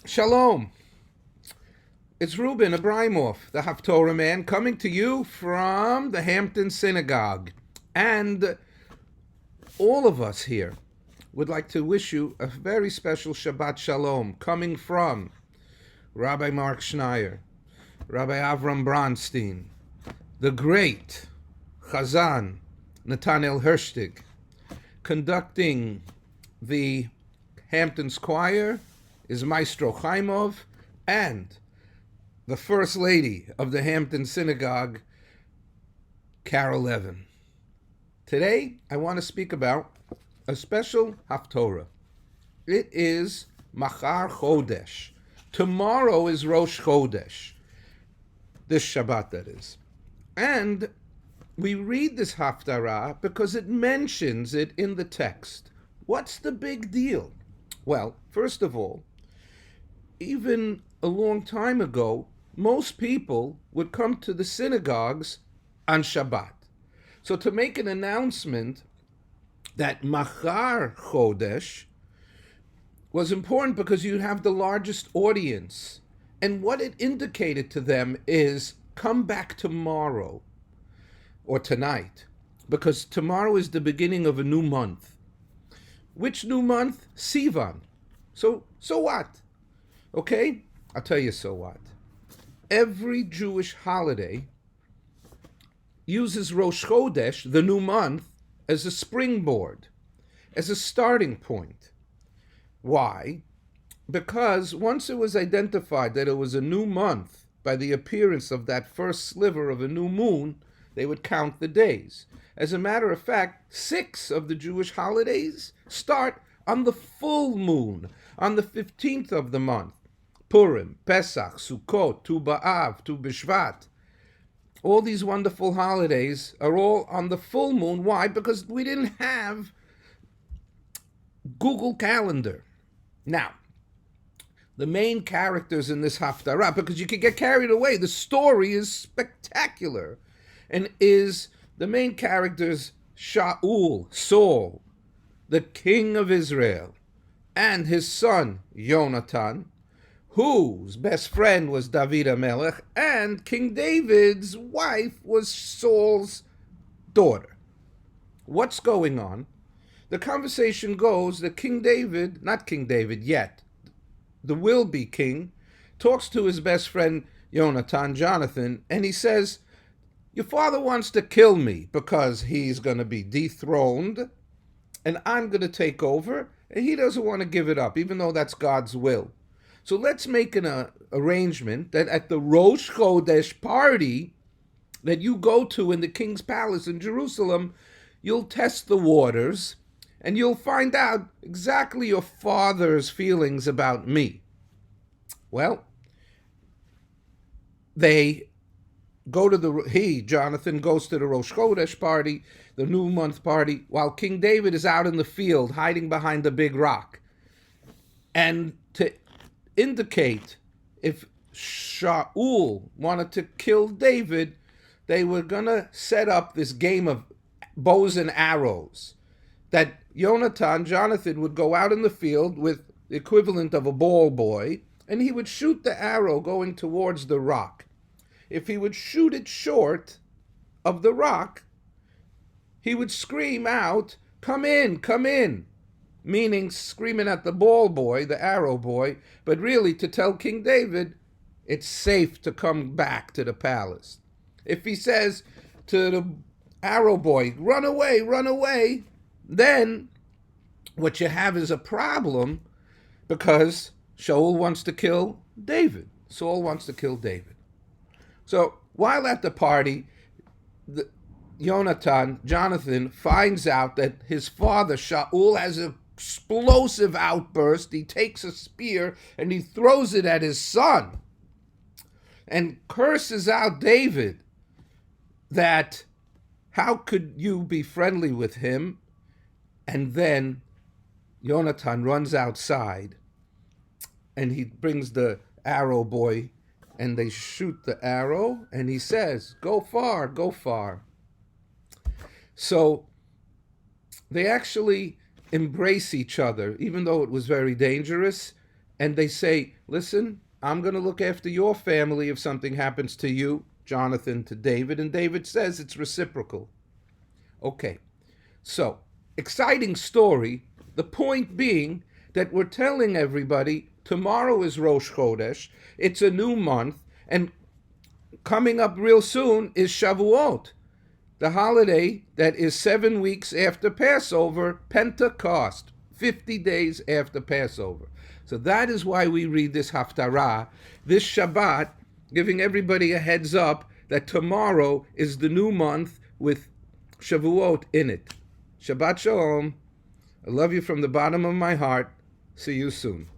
Shalom. It's Reuben Abramov, the Haftorahman, coming to you from the Hamptons Synagogue. And all of us here would like to wish you a very special Shabbat Shalom, coming from Rabbi Mark Schneier, Rabbi Avram Bronstein, the great Chazan Nathaniel Herstig, conducting the Hamptons Choir is Maestro Chaimov, and the First Lady of the Hampton Synagogue, Carol Levin. Today, I want to speak about a special Haftorah. It is Machar Chodesh. Tomorrow is Rosh Chodesh. This Shabbat, that is. And we read this Haftarah because it mentions it in the text. What's the big deal? Well, first of all, even a long time ago, most people would come to the synagogues on Shabbat. So to make an announcement that Machar Chodesh was important because you'd have the largest audience. And what it indicated to them is come back tomorrow or tonight, because tomorrow is the beginning of a new month. Which new month? Sivan. So what? Okay, I'll tell you so what. Every Jewish holiday uses Rosh Chodesh, the new month, as a springboard, as a starting point. Why? Because once it was identified that it was a new month by the appearance of that first sliver of a new moon, they would count the days. As a matter of fact, 6 of the Jewish holidays start on the full moon, on the 15th of the month. Purim, Pesach, Sukkot, Tu B'Av, Tu B'Shvat. All these wonderful holidays are all on the full moon. Why? Because we didn't have Google Calendar. Now, the main characters in this Haftarah, because you could get carried away, the story is spectacular, and is the main characters Shaul, Saul, the king of Israel, and his son, Yonatan, whose best friend was David HaMelech, and King David's wife was Saul's daughter. What's going on? The conversation goes that King David, not King David yet, the will-be king, talks to his best friend Jonathan, and he says, your father wants to kill me because he's going to be dethroned, and I'm going to take over, and he doesn't want to give it up, even though that's God's will. So let's make an arrangement that at the Rosh Chodesh party that you go to in the king's palace in Jerusalem, you'll test the waters and you'll find out exactly your father's feelings about me. Well, Jonathan goes to the Rosh Chodesh party, the new month party, while King David is out in the field hiding behind a big rock. And to indicate if Shaul wanted to kill David, they were going to set up this game of bows and arrows, that Jonathan would go out in the field with the equivalent of a ball boy, and he would shoot the arrow going towards the rock. If he would shoot it short of the rock, he would scream out, come in, meaning screaming at the ball boy, the arrow boy, but really to tell King David, it's safe to come back to the palace. If he says to the arrow boy, run away, then what you have is a problem, because Saul wants to kill David. So while at the party, Jonathan finds out that his father, Shaul, has an explosive outburst. He takes a spear and he throws it at his son and curses out David that how could you be friendly with him? And then Jonathan runs outside and he brings the arrow boy and they shoot the arrow and he says, go far. So they actually embrace each other, even though it was very dangerous, and they say, listen, I'm going to look after your family if something happens to you, Jonathan to David, and David says it's reciprocal. Okay, so, exciting story. The point being that we're telling everybody tomorrow is Rosh Chodesh, it's a new month, and coming up real soon is Shavuot, the holiday that is 7 weeks after Passover, Pentecost, 50 days after Passover. So that is why we read this Haftarah, this Shabbat, giving everybody a heads up that tomorrow is the new month with Shavuot in it. Shabbat Shalom. I love you from the bottom of my heart. See you soon.